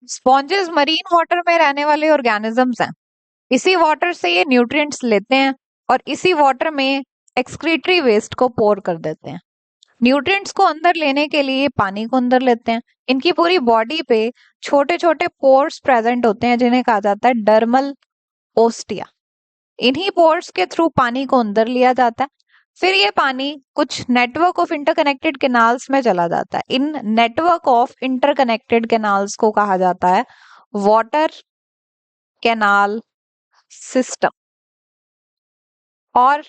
Sponges marine water में रहने वाले ऑर्गेनिजम्स हैं। इसी वाटर से ये न्यूट्रिएंट्स लेते हैं और इसी वाटर में एक्सक्रीटरी वेस्ट को पोर कर देते हैं। न्यूट्रिएंट्स को अंदर लेने के लिए पानी को अंदर लेते हैं। इनकी पूरी बॉडी पे छोटे छोटे पोर्स प्रेजेंट होते हैं जिन्हें कहा जाता है डर्मल ओस्टिया। इन्हीं पोर्स के थ्रू पानी को अंदर लिया जाता है। फिर ये पानी कुछ नेटवर्क ऑफ इंटरकनेक्टेड कैनाल्स में चला जाता है। इन नेटवर्क ऑफ इंटरकनेक्टेड कैनाल्स को कहा जाता है वाटर कैनाल सिस्टम और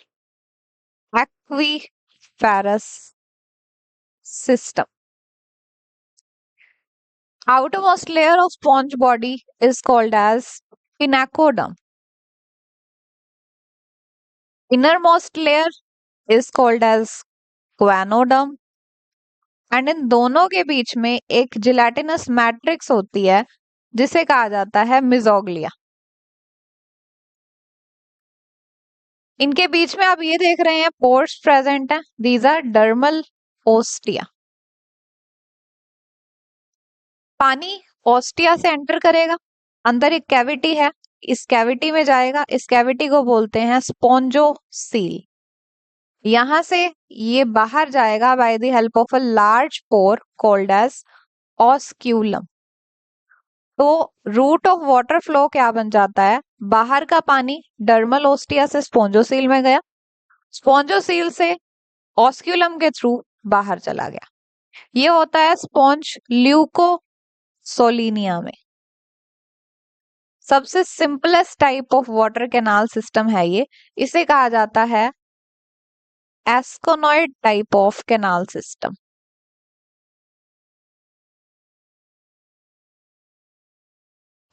एक्वीफेरस system. Outermost layer of sponge body is called as pinacoderm. Innermost layer is called as guanoderm. And in दोनों के बीच में एक जिलेटिनस मैट्रिक्स होती है जिसे कहा जाता है मिजोग्लिया। इनके बीच में आप ये देख रहे हैं पोर्स प्रेजेंट है। These are dermal ostia. पानी ओस्टिया से एंटर करेगा, अंदर एक कैविटी है, इस कैविटी में जाएगा। इस कैविटी को बोलते हैं स्पॉन्जोसील। यहां से ये बाहर जाएगा by the help of a large pore called as osculum. तो रूट ऑफ वाटर फ्लो क्या बन जाता है? बाहर का पानी डर्मल ओस्टिया से स्पॉन्जोसील में गया, स्पॉन्जोसील से ऑस्क्यूलम के थ्रू बाहर चला गया। ये होता है स्पॉन्ज ल्यूकोसोलिनिया में। सबसे simplest type of water canal system है ये। इसे कहा जाता है asconoid type of canal system.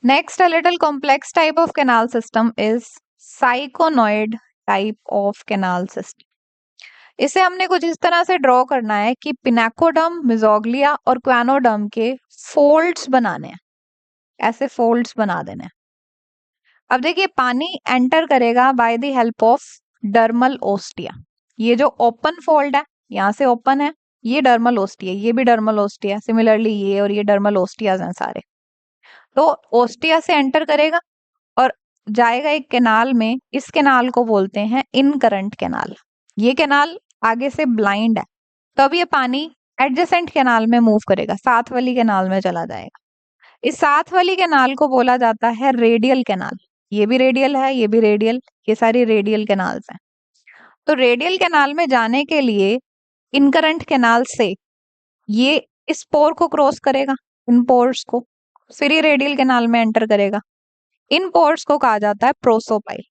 Next, a little complex type of canal system is syconoid type of canal system. इसे हमने कुछ इस तरह से ड्रॉ करना है कि पिनाकोडर्म, मिजोग्लिया और क्वानोडर्म के फोल्ड्स बनाने हैं। ऐसे फोल्ड्स बना देने हैं। अब देखिए पानी एंटर करेगा bye the help of dermal ostia. ये जो ओपन फोल्ड है, यहाँ से ओपन है, ये डर्मल ओस्टिया, ये भी डर्मल ओस्टिया। सिमिलरली ये और ये डर्मल ओस्टियाज हैं सारे। तो ओस्टिया से एंटर करेगा और जाएगा एक कैनाल में। इस कैनाल को बोलते हैं इनकरंट कैनाल। ये कैनाल आगे से ब्लाइंड है, तो अब ये पानी एडजेसेंट कैनाल में मूव करेगा, साथ वाली कैनाल में चला जाएगा। इस साथ वाली कैनाल को बोला जाता है रेडियल कैनाल। ये भी रेडियल है, ये भी रेडियल, ये सारी रेडियल कैनाल्स हैं। तो रेडियल कैनाल में जाने के लिए इनकरंट कैनाल से ये इस पोर को क्रॉस करेगा, इन पोर्स को, फिर ये रेडियल कैनाल में एंटर करेगा। इन पोर्स को कहा जाता है प्रोसोपाइल।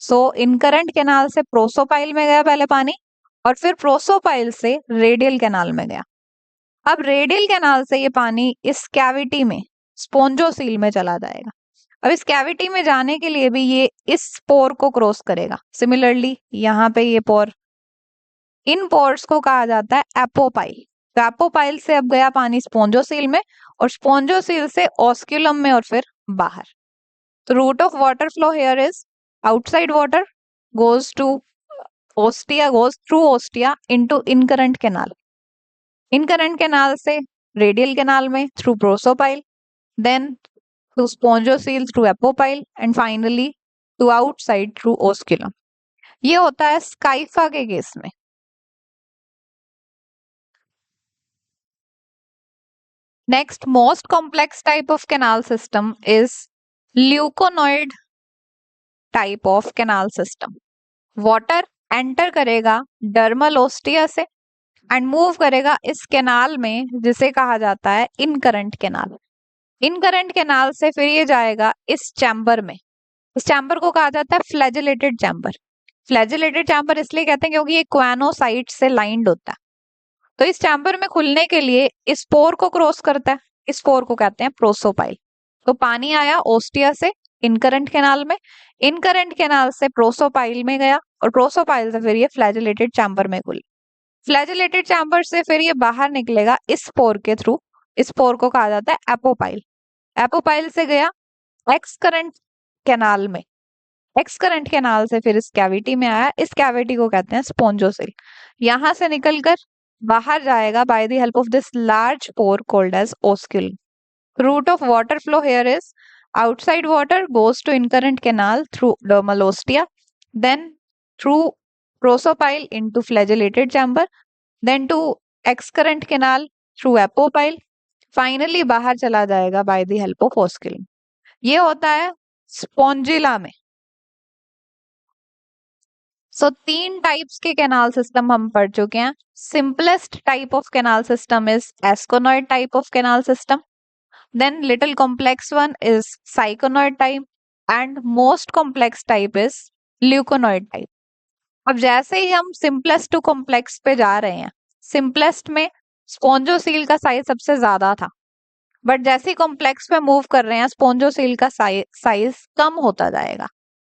सो इनकरंट कैनाल से प्रोसोपाइल में गया पहले पानी, और फिर प्रोसोपाइल से रेडियल कैनाल में गया। अब रेडियल कैनाल से ये पानी इस कैविटी में स्पॉन्जोसील में चला जाएगा। अब इस कैविटी में जाने के लिए भी ये इस पोर को क्रॉस करेगा। सिमिलरली यहाँ पे ये पोर, इन पोर्स को कहा जाता है एपोपाइल। तो एपोपाइल से अब गया पानी स्पॉन्जोसील में, और स्पॉन्जोसील से ऑस्क्यूलम में, और फिर बाहर। The route of water flow here is outside water goes to ostia, goes through ostia into incurrent canal. Incurrent canal से radial canal में through prosopile, then to spongocoel through apopile, and finally to outside through osculum. ये होता है स्काइफा के case में। Next, most complex type of canal system is leuconoid type of canal system. Water enter करेगा dermal ostia से and move करेगा इस canal में जिसे कहा जाता है इनकरंट कैनाल। इनकरंट कैनाल से फिर ये जाएगा इस चैम्बर में। इस चैम्बर को कहा जाता है फ्लैजिलेटेड चैम्बर। फ्लैजिलेटेड चैम्बर इसलिए कहते हैं क्योंकि ये क्वानोसाइट से लाइंड होता है। तो इस चैम्बर में खुलने के लिए इस पोर को क्रॉस करता है। इस पोर को कहते हैं प्रोसोपाइल। तो पानी आया ओस्टिया से इनकरंट कैनाल में, इनकरंट कैनाल से प्रोसोपाइल में गया, और प्रोसोपाइल से फिर ये फ्लैजिलेटेड चैम्बर में खुली। फ्लैजिलेटेड चैम्बर से फिर ये बाहर निकलेगा इस पोर के थ्रू। इस पोर को कहा जाता है एपोपाइल। एपोपाइल से गया एक्स करंट कैनाल में, एक्स करंट कैनाल से फिर इस कैविटी में आया। इस कैविटी को कहते हैं स्पॉन्जोसिल। यहां से निकलकर बाहर जाएगा by the help of this large pore called as osculum. route of water flow here is outside water goes to incurrent canal through dermal ostia, then through prosopyle into flagellated chamber, then to excurrent canal through apopyle, finally बाहर चला जाएगा by the help of ओस्कुलम। ये होता है Spongilla में। सो तीन types के canal system हम पढ़ चुके हैं। Simplest type of canal system is asconoid type of canal system, then little complex one is syconoid type and most complex type is leuconoid type. अब जैसे ही हम सिंपलेस्ट टू कॉम्प्लेक्स पे जा रहे हैं, सिंपलेस्ट में स्पॉन्जोसील का साइज सबसे ज्यादा था, बट जैसे ही कॉम्प्लेक्स पे मूव कर रहे हैं स्पॉन्जोसील का साइज कम होता जाएगा।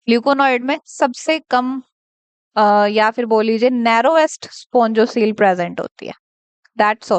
ल्यूकोनॉइड में सबसे कम या फिर बोल लीजिए नैरोएस्ट स्पॉन्जोसील प्रेजेंट होती है। That's all.